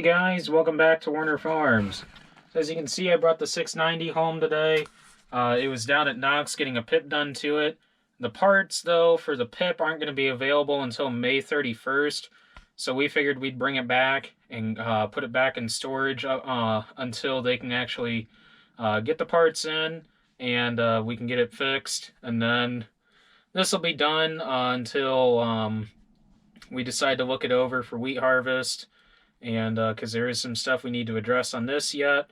Hey guys, welcome back to Werner Farms. So as you can see, I brought the 690 home today. It was down at Knox getting a pip done to it. The parts, though, for the pip aren't going to be available until May 31st. So we figured we'd bring it back and put it back in storage until they can actually get the parts in and we can get it fixed. And then this will be done until we decide to look it over for wheat harvest. And because there is some stuff we need to address on this yet.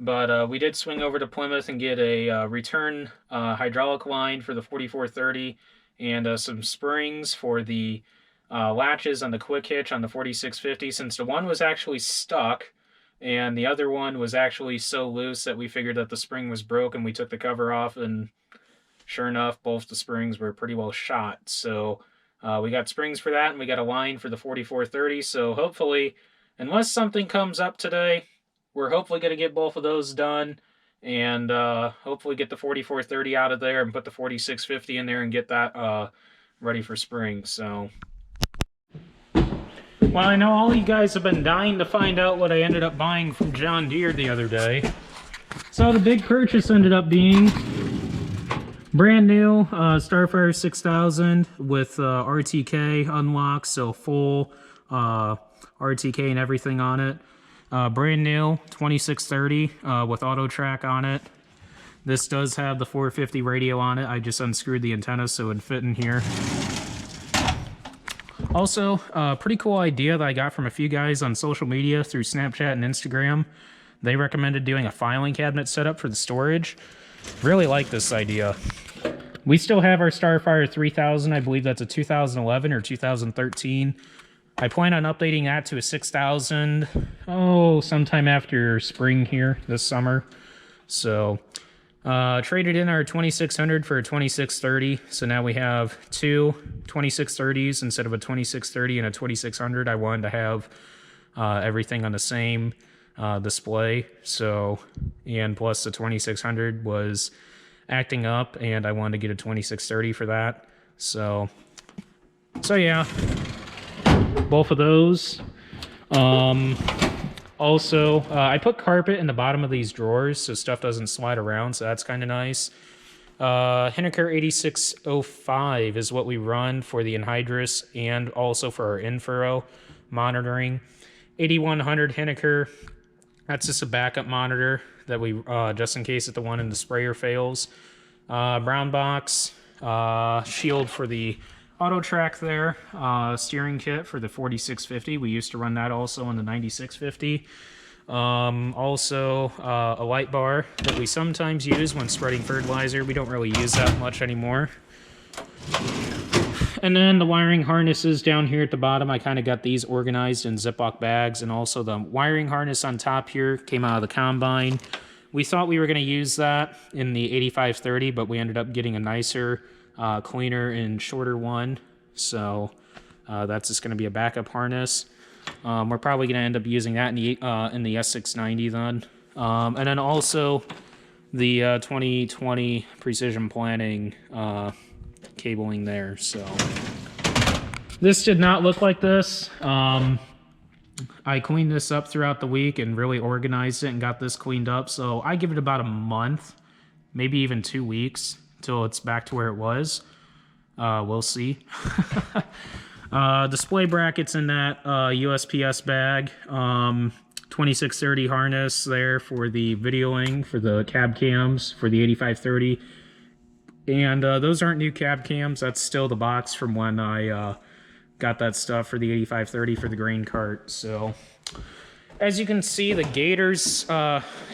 But we did swing over to Plymouth and get a return hydraulic line for the 4430 and some springs for the latches on the quick hitch on the 4650, since the one was actually stuck and the other one was actually so loose that we figured that the spring was broken. We took the cover off and sure enough, both the springs were pretty well shot. So we got springs for that and we got a line for the 4430. So hopefully, unless something comes up today, we're hopefully going to get both of those done and hopefully get the 4430 out of there and put the 4650 in there and get that ready for spring. So, well, I know all you guys have been dying to find out what I ended up buying from John Deere the other day. So the big purchase ended up being brand new Starfire 6000 with RTK unlocked, so full RTK and everything on it. Brand new 2630 with auto track on it. This does have the 450 radio on it. I just unscrewed the antenna so it would fit in here. Also, pretty cool idea that I got from a few guys on social media through Snapchat and Instagram. They recommended doing a filing cabinet setup for the storage. Really like this idea. We still have our Starfire 3000. I believe that's a 2011 or 2013. I plan on updating that to a 6000, sometime after spring here this summer. So, traded in our 2600 for a 2630. So now we have two 2630s instead of a 2630 and a 2600. I wanted to have everything on the same display. So, and plus the 2600 was acting up and I wanted to get a 2630 for that. So yeah. Both of those. Also, I put carpet in the bottom of these drawers so stuff doesn't slide around, so that's kind of nice. Henniker 8605 is what we run for the anhydrous and also for our in-furrow monitoring. 8100 Henniker, that's just a backup monitor that we, just in case the one in the sprayer fails. Brown box, shield for the auto track there, steering kit for the 4650. We used to run that also on the 9650. Also, a light bar that we sometimes use when spreading fertilizer. We don't really use that much anymore. And then the wiring harnesses down here at the bottom, I kind of got these organized in Ziploc bags, and also the wiring harness on top here came out of the combine. We thought we were going to use that in the 8530, but we ended up getting a nicer cleaner and shorter one, so that's just going to be a backup harness. We're probably going to end up using that in the S690 then. And then also the 2020 precision planning cabling there. So this did not look like this. I cleaned this up throughout the week and really organized it and got this cleaned up, so I give it about a month, maybe even 2 weeks till it's back to where it was. We'll see. Display brackets in that USPS bag. 2630 harness there for the videoing, for the cab cams, for the 8530. And those aren't new cab cams. That's still the box from when I got that stuff for the 8530 for the grain cart. So, as you can see, the Gaiters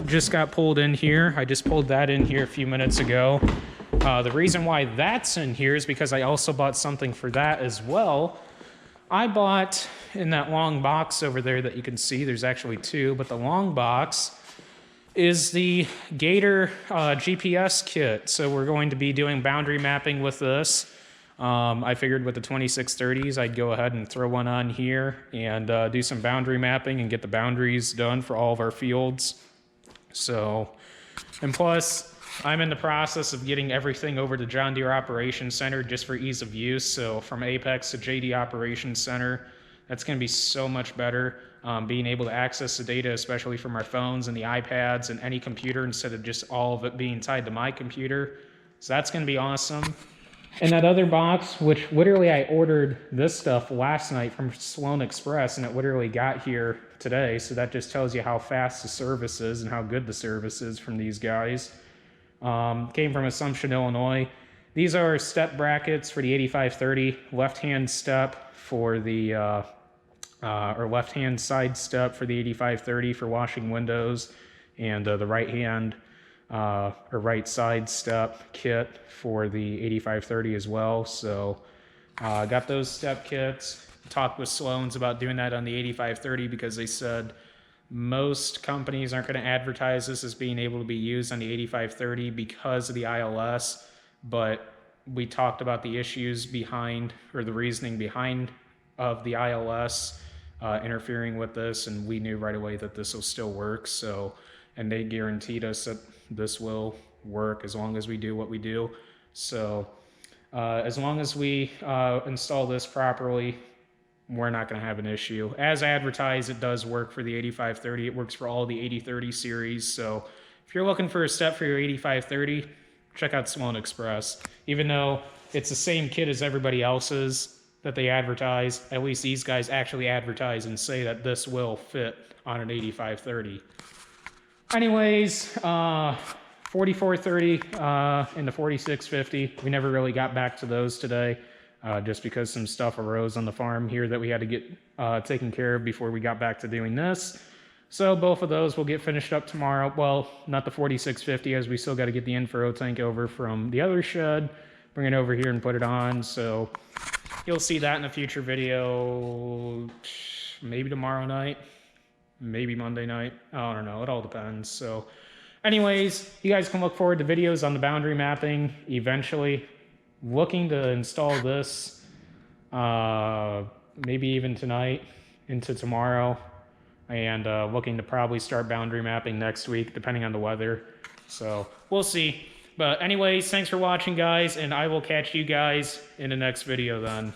just got pulled in here. I just pulled that in here a few minutes ago. The reason why that's in here is because I also bought something for that as well. I bought in that long box over there that you can see, there's actually two, but the long box is the Gaiter GPS Kit. So we're going to be doing boundary mapping with this. I figured with the 2630s, I'd go ahead and throw one on here and do some boundary mapping and get the boundaries done for all of our fields. So, and plus, I'm in the process of getting everything over to John Deere Operations Center just for ease of use. So from Apex to JD Operations Center, That's going to be so much better. Being able to access the data, especially from our phones and the iPads and any computer, instead of just all of it being tied to my computer. So that's going to be awesome. And that other box, which literally I ordered this stuff last night from Sloan Express, and it literally got here today. So that just tells you how fast the service is and how good the service is from these guys. Came from Assumption, Illinois. These are step brackets for the 8530, left-hand step for the, or left-hand side step for the 8530 for washing windows, and the right-hand or right side step kit for the 8530 as well. So got those step kits. Talked with Sloan's about doing that on the 8530 because they said most companies aren't going to advertise this as being able to be used on the 8530 because of the ILS, but we talked about the issues behind, or the reasoning behind of the ILS interfering with this, and we knew right away that this will still work. So, and they guaranteed us that this will work as long as we do what we do. So as long as we install this properly, we're not going to have an issue. As advertised, it does work for the 8530. It works for all the 8030 series. So if you're looking for a step for your 8530, check out Sloan Express. Even though it's the same kit as everybody else's that they advertise, at least these guys actually advertise and say that this will fit on an 8530. Anyways, 4430 and the 4650, we never really got back to those today, just because some stuff arose on the farm here that we had to get taken care of before we got back to doing this. So both of those will get finished up tomorrow. Well, not the 4650, as we still got to get the in-furrow tank over from the other shed, bring it over here and put it on. So you'll see that in a future video, maybe tomorrow night. Maybe Monday night. I don't know. It all depends. So anyways, you guys can look forward to videos on the boundary mapping eventually. Looking to install this maybe even tonight into tomorrow. And looking to probably start boundary mapping next week, depending on the weather. So we'll see. But anyways, thanks for watching, guys. And I will catch you guys in the next video then.